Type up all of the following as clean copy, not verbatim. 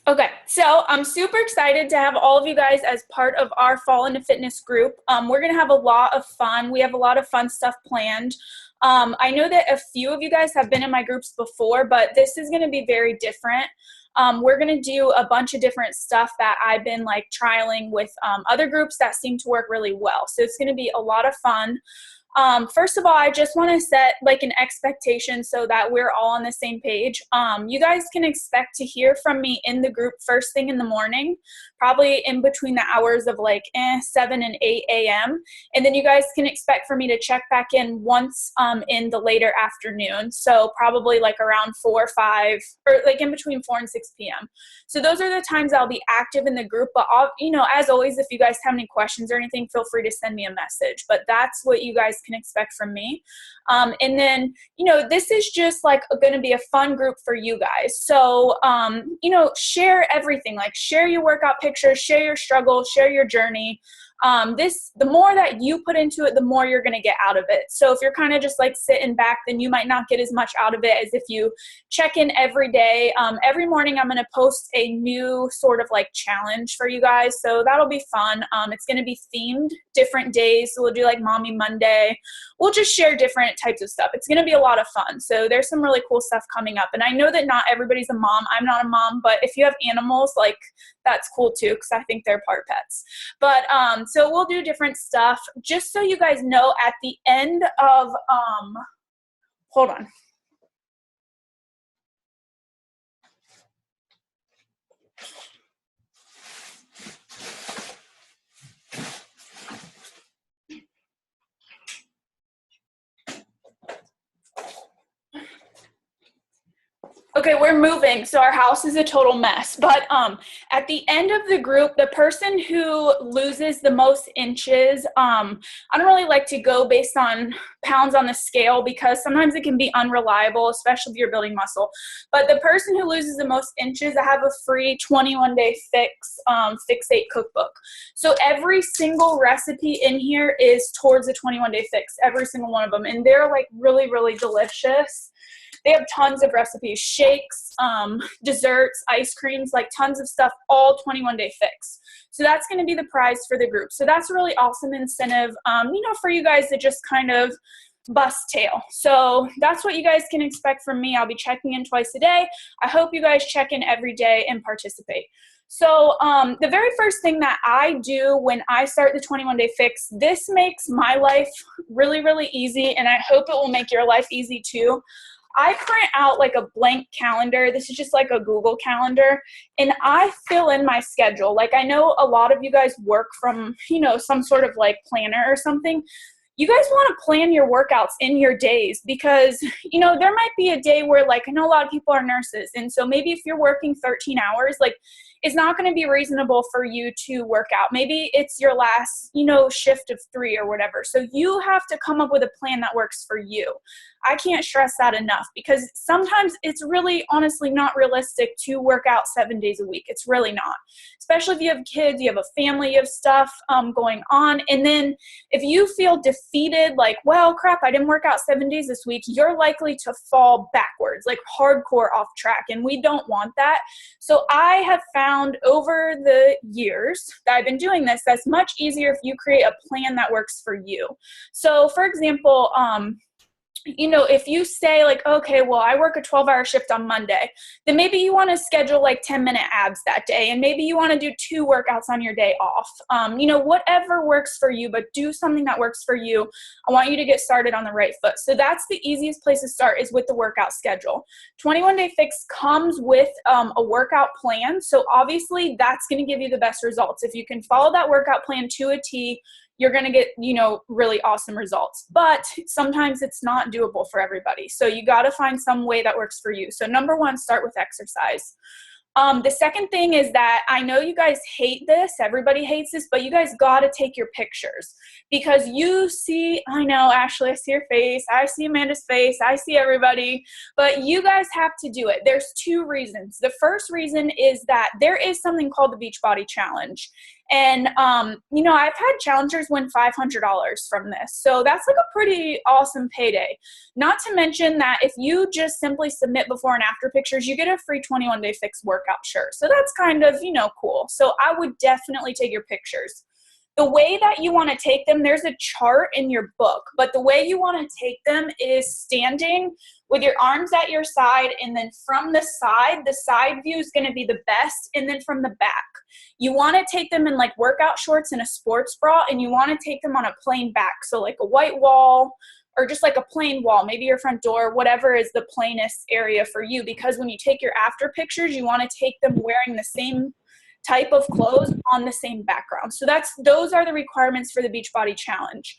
Okay, so I'm super excited to have all of you guys as part of our Fall into Fitness group. We're going to have a lot of fun. We have a lot of fun stuff planned. I know that a few of you guys have been in my groups before, but this is going to be very different. We're going to do a bunch of different stuff that I've been like trialing with other groups that seem to work really well. So it's going to be a lot of fun. First of all, I just want to set like an expectation so that we're all on the same page. You guys can expect to hear from me in the group first thing in the morning, probably in between the hours of like 7 and 8 a.m. And then you guys can expect for me to check back in once in the later afternoon. So probably like around 4 or 5, or like in between 4 and 6 p.m. So those are the times I'll be active in the group. But as always, if you guys have any questions or anything, feel free to send me a message. But that's what you guys can expect from me. And then, this is just like going to be a fun group for you guys. So, share everything, like share your workout pictures, share your struggle, share your journey. The more that you put into it, the more you're going to get out of it. So if you're kind of just like sitting back, then you might not get as much out of it as if you check in every day. Every morning I'm going to post a new sort of like challenge for you guys. So that'll be fun. It's going to be themed different days. So we'll do like Mommy Monday. We'll just share different types of stuff. It's going to be a lot of fun. So there's some really cool stuff coming up. And I know that not everybody's a mom. I'm not a mom, but if you have animals, like that's cool too, because I think they're part pets. But so we'll do different stuff. Just so you guys know, at the end of hold on. Okay, we're moving, so our house is a total mess. But at the end of the group, the person who loses the most inches, I don't really like to go based on pounds on the scale because sometimes it can be unreliable, especially if you're building muscle. But the person who loses the most inches, I have a free 21-day fix-8 cookbook. So every single recipe in here is towards a 21-day fix, every single one of them. And they're like really, really delicious. They have tons of recipes, shakes, desserts, ice creams, like tons of stuff, all 21-day fix. So that's going to be the prize for the group. So that's a really awesome incentive, for you guys to just kind of bust tail. So that's what you guys can expect from me. I'll be checking in twice a day. I hope you guys check in every day and participate. So the very first thing that I do when I start the 21-day fix, this makes my life really, really easy, and I hope it will make your life easy too. I print out like a blank calendar. This is just like a Google calendar, and I fill in my schedule. Like I know a lot of you guys work from, some sort of like planner or something. You guys want to plan your workouts in your days because, there might be a day where like, I know a lot of people are nurses. And so maybe if you're working 13 hours, like it's not going to be reasonable for you to work out. Maybe it's your last, shift of 3 or whatever. So you have to come up with a plan that works for you. I can't stress that enough because sometimes it's really honestly not realistic to work out 7 days a week. It's really not, especially if you have kids, you have a family, you have stuff going on. And then if you feel defeated, like, well, crap, I didn't work out 7 days this week, you're likely to fall backwards, like hardcore off track. And we don't want that. So I have found over the years that I've been doing this, that's much easier if you create a plan that works for you. So for example, if you say like, okay, well, I work a 12-hour shift on Monday, then maybe you want to schedule like 10-minute abs that day. And maybe you want to do 2 workouts on your day off. Whatever works for you, but do something that works for you. I want you to get started on the right foot. So that's the easiest place to start is with the workout schedule. 21-day fix comes with a workout plan. So obviously that's going to give you the best results. If you can follow that workout plan to a T, you're going to get, really awesome results. But sometimes it's not doable for everybody. So you got to find some way that works for you. So number 1, start with exercise. The second thing is that I know you guys hate this. Everybody hates this, but you guys got to take your pictures because you see, I know, Ashley, I see your face. I see Amanda's face. I see everybody, but you guys have to do it. There's 2 reasons. The first reason is that there is something called the Beachbody Challenge. And, you know, I've had challengers win $500 from this. So that's like a pretty awesome payday. Not to mention that if you just simply submit before and after pictures, you get a free 21-day fix workout shirt. So that's kind of, you know, cool. So I would definitely take your pictures. The way that you want to take them, there's a chart in your book, but the way you want to take them is standing with your arms at your side, and then from the side view is going to be the best, and then from the back. You want to take them in like workout shorts and a sports bra, and you want to take them on a plain back, so like a white wall or just like a plain wall, maybe your front door, whatever is the plainest area for you, because when you take your after pictures, you want to take them wearing the same type of clothes on the same background. So those are the requirements for the Beachbody Challenge.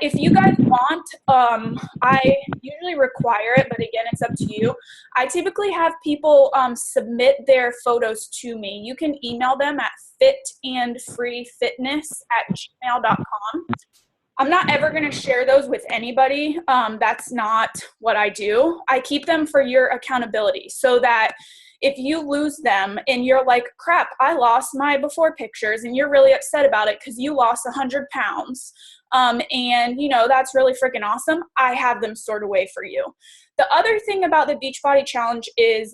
If you guys want, I usually require it, but again, it's up to you. I typically have people submit their photos to me. You can email them at fitandfreefitness@gmail.com. I'm not ever going to share those with anybody. That's not what I do. I keep them for your accountability, so that if you lose them and you're like, crap, I lost my before pictures, and you're really upset about it because you lost 100 pounds, and you know, that's really freaking awesome, I have them stored away for you. The other thing about the Beachbody Challenge is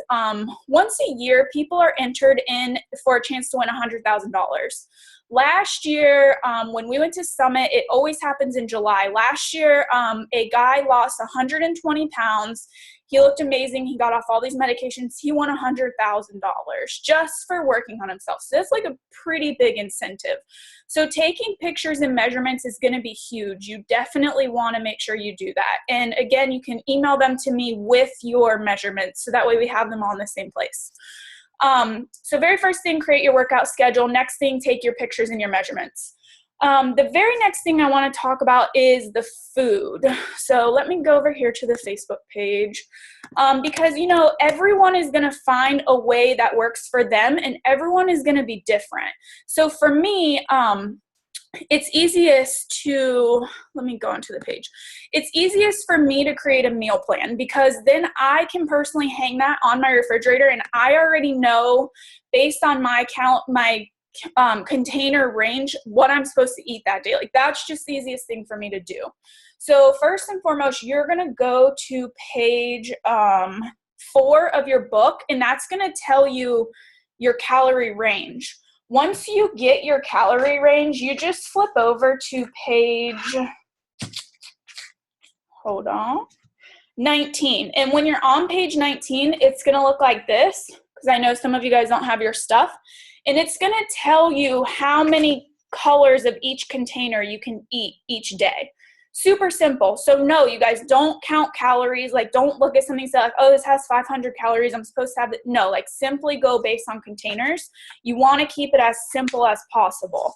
once a year, people are entered in for a chance to win $100,000. Last year, when we went to Summit, it always happens in July. Last year, a guy lost 120 pounds. He looked amazing. He got off all these medications. He won $100,000 just for working on himself. So that's like a pretty big incentive. So taking pictures and measurements is going to be huge. You definitely want to make sure you do that. And again, you can email them to me with your measurements, so that way we have them all in the same place. So very first thing, create your workout schedule. Next thing, take your pictures and your measurements. The very next thing I want to talk about is the food. So let me go over here to the Facebook page, because, you know, everyone is going to find a way that works for them, and everyone is going to be different. So for me, it's easiest to, let me go onto the page. It's easiest for me to create a meal plan, because then I can personally hang that on my refrigerator, and I already know based on my container range what I'm supposed to eat that day. Like, that's just the easiest thing for me to do. So first and foremost, you're going to go to page 4 of your book, and that's going to tell you your calorie range. Once you get your calorie range, you just flip over to page, hold on, 19. And when you're on page 19, it's going to look like this, because I know some of you guys don't have your stuff. And it's going to tell you how many colors of each container you can eat each day. Super simple. So no, you guys, don't count calories. Like, don't look at something and say like, oh, this has 500 calories, I'm supposed to have it. No, like, simply go based on containers. You want to keep it as simple as possible.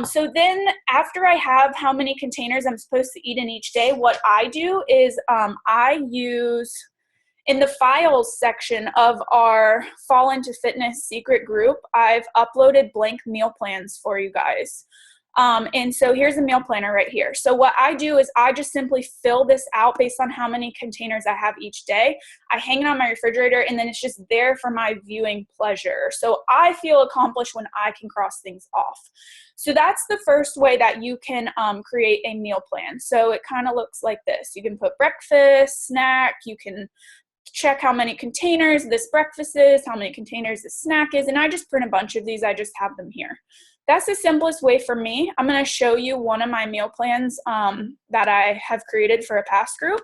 So then after I have how many containers I'm supposed to eat in each day, what I do is I use, in the files section of our Fall Into Fitness secret group, I've uploaded blank meal plans for you guys. And so here's a meal planner right here. So what I do is I just simply fill this out based on how many containers I have each day. I hang it on my refrigerator, and then it's just there for my viewing pleasure. So I feel accomplished when I can cross things off. So that's the first way that you can create a meal plan. So it kind of looks like this. You can put breakfast, snack, you can check how many containers this breakfast is, how many containers this snack is, and I just print a bunch of these. I just have them here. That's the simplest way for me. I'm going to show you one of my meal plans that I have created for a past group.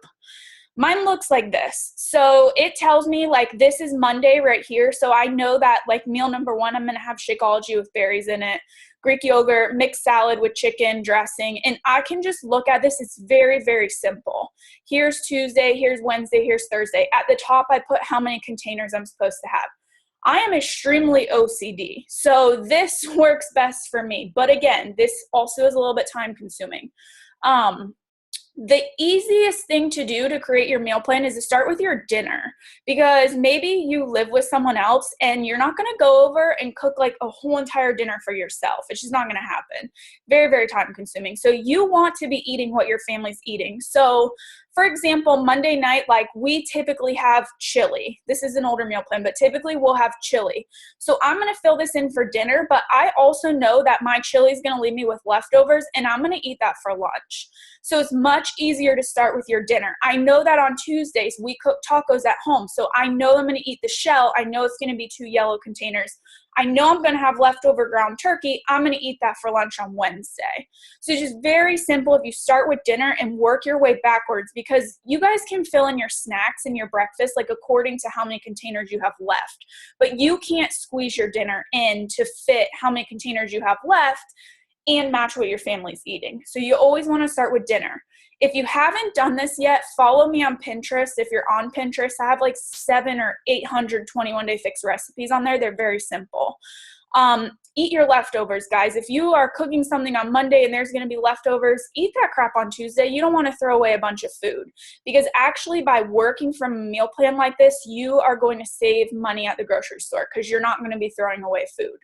Mine looks like this. So it tells me like this is Monday right here. So I know that like meal number 1, I'm going to have Shakeology with berries in it, Greek yogurt, mixed salad with chicken dressing. And I can just look at this. It's very, very simple. Here's Tuesday, here's Wednesday, here's Thursday. At the top, I put how many containers I'm supposed to have. I am extremely OCD, so this works best for me. But again, this also is a little bit time consuming. The easiest thing to do to create your meal plan is to start with your dinner, because maybe you live with someone else and you're not going to go over and cook like a whole entire dinner for yourself. It's just not going to happen. Very, very time consuming. So you want to be eating what your family's eating. So for example, Monday night, like we typically have chili. This is an older meal plan, but typically we'll have chili. So I'm going to fill this in for dinner, but I also know that my chili is going to leave me with leftovers and I'm going to eat that for lunch. So it's much easier to start with your dinner. I know that on Tuesdays we cook tacos at home. So I know I'm going to eat the shell. I know it's going to be 2 yellow containers. I know I'm going to have leftover ground turkey. I'm going to eat that for lunch on Wednesday. So it's just very simple if you start with dinner and work your way backwards, because you guys can fill in your snacks and your breakfast like according to how many containers you have left. But you can't squeeze your dinner in to fit how many containers you have left and match what your family's eating. So you always want to start with dinner. If you haven't done this yet, follow me on Pinterest. If you're on Pinterest, I have like 700 or 800 21-day fix recipes on there. They're very simple. Eat your leftovers, guys. If you are cooking something on Monday and there's going to be leftovers, eat that crap on Tuesday. You don't want to throw away a bunch of food, because actually by working from a meal plan like this, you are going to save money at the grocery store because you're not going to be throwing away food.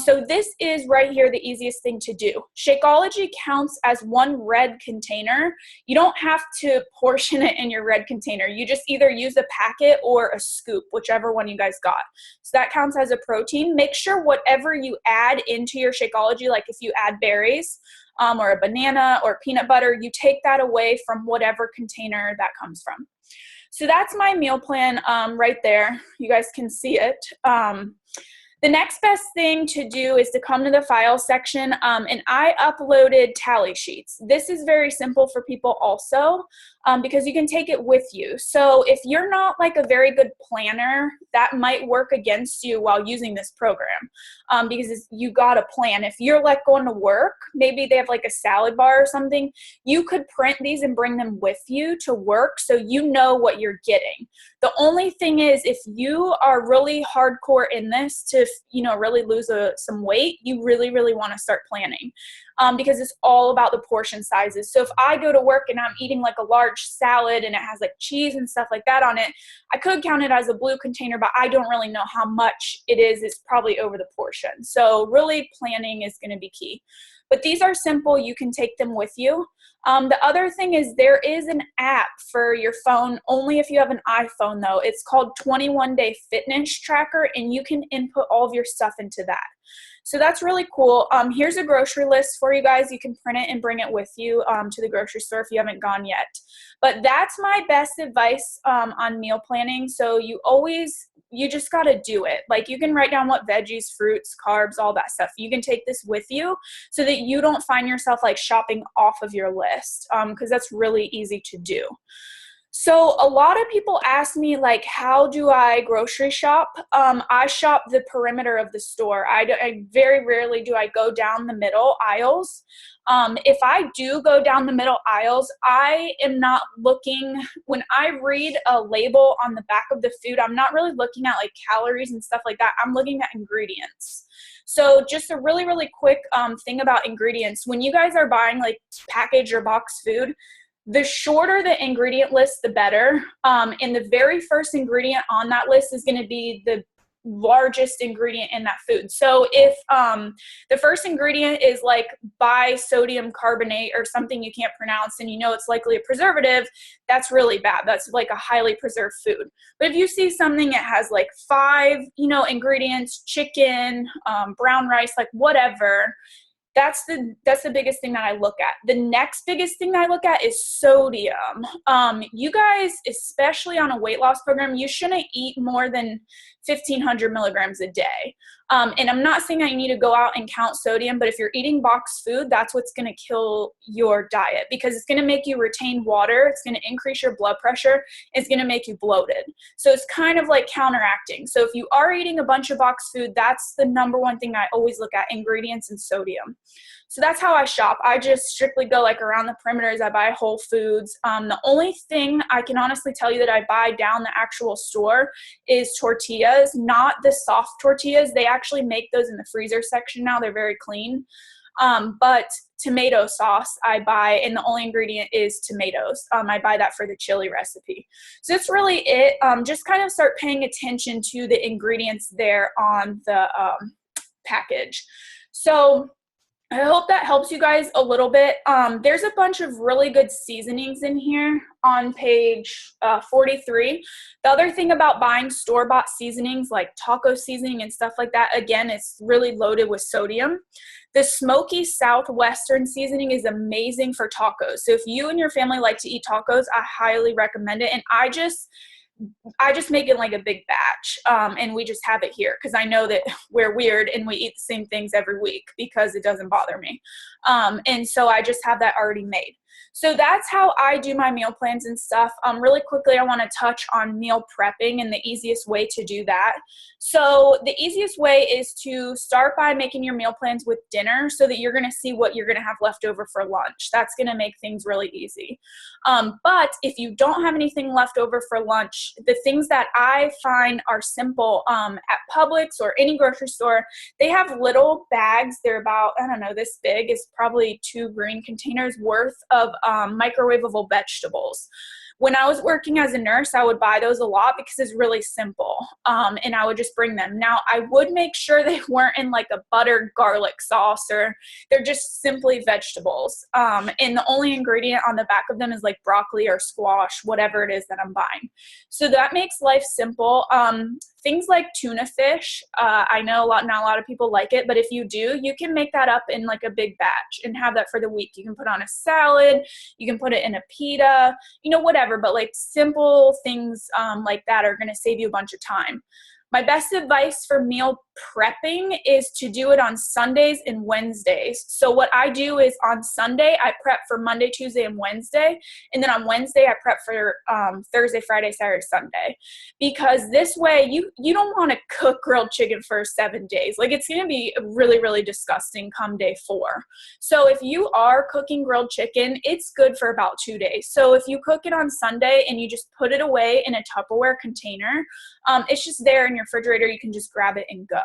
So this is right here the easiest thing to do. Shakeology counts as one red container. You don't have to portion it in your red container. You just either use a packet or a scoop, whichever one you guys got. So that counts as a protein. Make sure whatever you add into your Shakeology, like if you add berries or a banana or peanut butter, you take that away from whatever container that comes from. So that's my meal plan right there. You guys can see it. The next best thing to do is to come to the file section, and I uploaded tally sheets. This is very simple for people also, because you can take it with you. So if you're not like a very good planner, that might work against you while using this program, because you got a plan. If you're like going to work, maybe they have like a salad bar or something, you could print these and bring them with you to work so you know what you're getting. The only thing is, if you are really hardcore in this to, really lose some weight, you really, really want to start planning, because it's all about the portion sizes. So if I go to work and I'm eating like a large salad and it has like cheese and stuff like that on it, I could count it as a blue container, but I don't really know how much it is. It's probably over the portion. So really planning is going to be key. But these are simple. You can take them with you. The other thing is there is an app for your phone, only if you have an iPhone though. It's called 21 Day Fitness Tracker, and you can input all of your stuff into that. So that's really cool. Here's a grocery list for you guys. You can print it and bring it with you to the grocery store if you haven't gone yet. But that's my best advice on meal planning. So you just got to do it. Like you can write down what veggies, fruits, carbs, all that stuff. You can take this with you so that you don't find yourself like shopping off of your list, because that's really easy to do. So a lot of people ask me, like, how do I grocery shop? I shop the perimeter of the store. I very rarely do I go down the middle aisles. If I do go down the middle aisles, I am not looking, when I read a label on the back of the food, I'm not really looking at like calories and stuff like that. I'm looking at ingredients. So just a really, really quick thing about ingredients. When you guys are buying like packaged or boxed food, the shorter the ingredient list, the better. And the very first ingredient on that list is going to be the largest ingredient in that food. So if the first ingredient is like bisodium carbonate or something you can't pronounce and you know it's likely a preservative, that's really bad. That's like a highly preserved food. But if you see something that has like 5, ingredients, chicken, brown rice, like whatever, that's the biggest thing that I look at. The next biggest thing that I look at is sodium. You guys, especially on a weight loss program, you shouldn't eat more than 1,500 milligrams a day. And I'm not saying that you need to go out and count sodium, but if you're eating boxed food, that's what's going to kill your diet, because it's going to make you retain water. It's going to increase your blood pressure. It's going to make you bloated. So it's kind of like counteracting. So if you are eating a bunch of boxed food, that's the number one thing I always look at: ingredients and sodium. So that's how I shop. I just strictly go like around the perimeters. I buy Whole Foods. The only thing I can honestly tell you that I buy down the actual store is tortillas, not the soft tortillas. They actually make those in the freezer section now. They're very clean. But tomato sauce I buy, and the only ingredient is tomatoes. I buy that for the chili recipe. So that's really it. Just kind of start paying attention to the ingredients there on the package. So I hope that helps you guys a little bit. There's a bunch of really good seasonings in here on page 43. The other thing about buying store-bought seasonings like taco seasoning and stuff like that, again, it's really loaded with sodium. The Smoky Southwestern seasoning is amazing for tacos. So if you and your family like to eat tacos, I highly recommend it. And I just make it like a big batch, and we just have it here because I know that we're weird and we eat the same things every week because it doesn't bother me. And so I just have that already made. So that's how I do my meal plans and stuff. Really quickly, I want to touch on meal prepping and the easiest way to do that. So the easiest way is to start by making your meal plans with dinner so that you're going to see what you're going to have left over for lunch. That's going to make things really easy. But if you don't have anything left over for lunch, the things that I find are simple at Publix or any grocery store, they have little bags. They're about, I don't know, this big is probably 2 green containers worth of microwavable vegetables. When I was working as a nurse, I would buy those a lot because it's really simple, and I would just bring them. Now, I would make sure they weren't in like a buttered garlic sauce, or they're just simply vegetables, and the only ingredient on the back of them is like broccoli or squash, whatever it is that I'm buying. So that makes life simple. Things like tuna fish, I know not a lot of people like it, but if you do, you can make that up in like a big batch and have that for the week. You can put on a salad, you can put it in a pita, whatever, but like simple things like that are going to save you a bunch of time. My best advice for meal prepping is to do it on Sundays and Wednesdays. So what I do is on Sunday, I prep for Monday, Tuesday, and Wednesday. And then on Wednesday, I prep for Thursday, Friday, Saturday, Sunday. Because this way, you don't want to cook grilled chicken for 7 days. Like, it's going to be really, really disgusting come day 4. So if you are cooking grilled chicken, it's good for about 2 days. So if you cook it on Sunday and you just put it away in a Tupperware container, it's just there in your refrigerator. You can just grab it and go.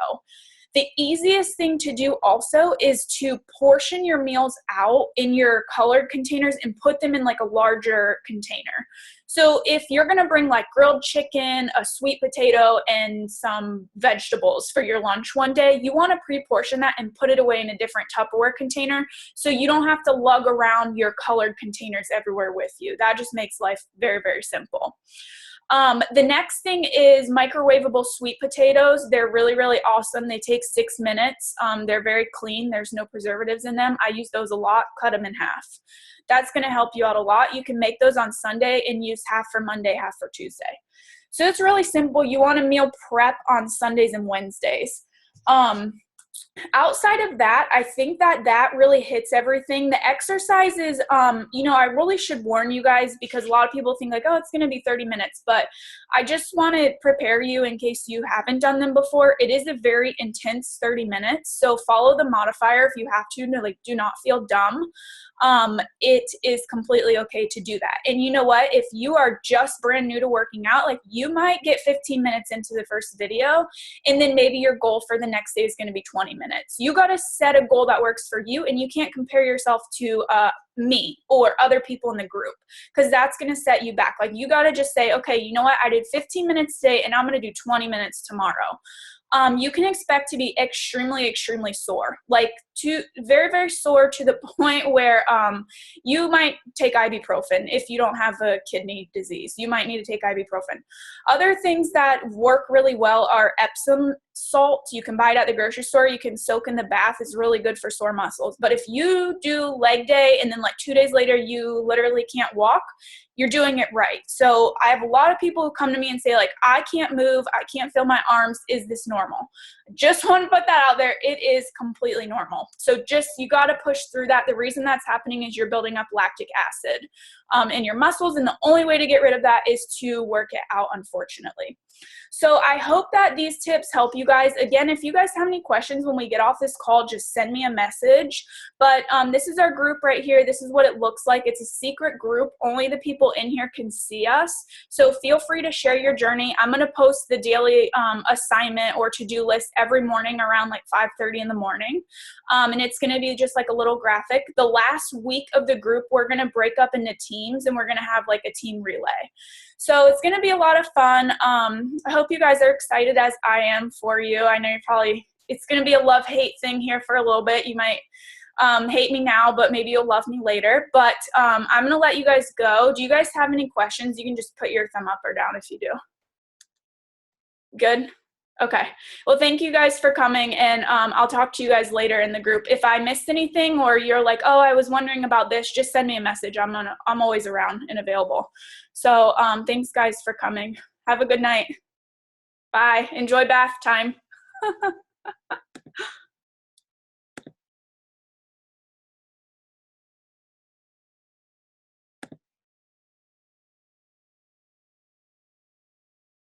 The easiest thing to do also is to portion your meals out in your colored containers and put them in like a larger container. So if you're going to bring like grilled chicken, a sweet potato, and some vegetables for your lunch one day, you want to pre-portion that and put it away in a different Tupperware container so you don't have to lug around your colored containers everywhere with you. That just makes life very, very simple. The next thing is microwavable sweet potatoes. They're really, really awesome. They take 6 minutes. They're very clean. There's no preservatives in them. I use those a lot. Cut them in half. That's going to help you out a lot. You can make those on Sunday and use half for Monday, half for Tuesday. So it's really simple. You want to meal prep on Sundays and Wednesdays. Outside of that, I think that really hits everything. The exercises, I really should warn you guys because a lot of people think like, oh, it's going to be 30 minutes, but I just want to prepare you in case you haven't done them before. It is a very intense 30 minutes. So follow the modifier if you have to like, do not feel dumb. It is completely okay to do that. And you know what? If you are just brand new to working out, like you might get 15 minutes into the first video, and then maybe your goal for the next day is going to be 20 minutes. You got to set a goal that works for you, and you can't compare yourself to me or other people in the group because that's going to set you back. Like you got to just say, okay, you know what? I did 15 minutes today and I'm going to do 20 minutes tomorrow. You can expect to be extremely, extremely sore, like very, very sore to the point where you might take ibuprofen if you don't have a kidney disease. You might need to take ibuprofen. Other things that work really well are Epsom salt. You can buy it at the grocery store. You can soak in the bath. It's really good for sore muscles. But if you do leg day and then like 2 days later you literally can't walk, you're doing it right. So I have a lot of people who come to me and say like, I can't move, I can't feel my arms. Is this normal? Just want to put that out there. It is completely normal. So just, you got to push through that. The reason that's happening is you're building up lactic acid in your muscles. And the only way to get rid of that is to work it out, unfortunately. So I hope that these tips help you guys. Again, if you guys have any questions when we get off this call, just send me a message. But this is our group right here. This is what it looks like. It's a secret group. Only the people in here can see us. So feel free to share your journey. I'm going to post the daily assignment or to-do list every morning around like 5:30 in the morning. And it's going to be just like a little graphic. The last week of the group, we're going to break up into teams and we're going to have like a team relay. So it's going to be a lot of fun. I hope you guys are excited as I am for you. I know it's going to be a love-hate thing here for a little bit. You might hate me now, but maybe you'll love me later. But I'm going to let you guys go. Do you guys have any questions? You can just put your thumb up or down if you do. Good? Okay. Well, thank you guys for coming, and I'll talk to you guys later in the group. If I missed anything or you're like, oh, I was wondering about this, just send me a message. I'm always around and available. So thanks, guys, for coming. Have a good night. Bye. Enjoy bath time.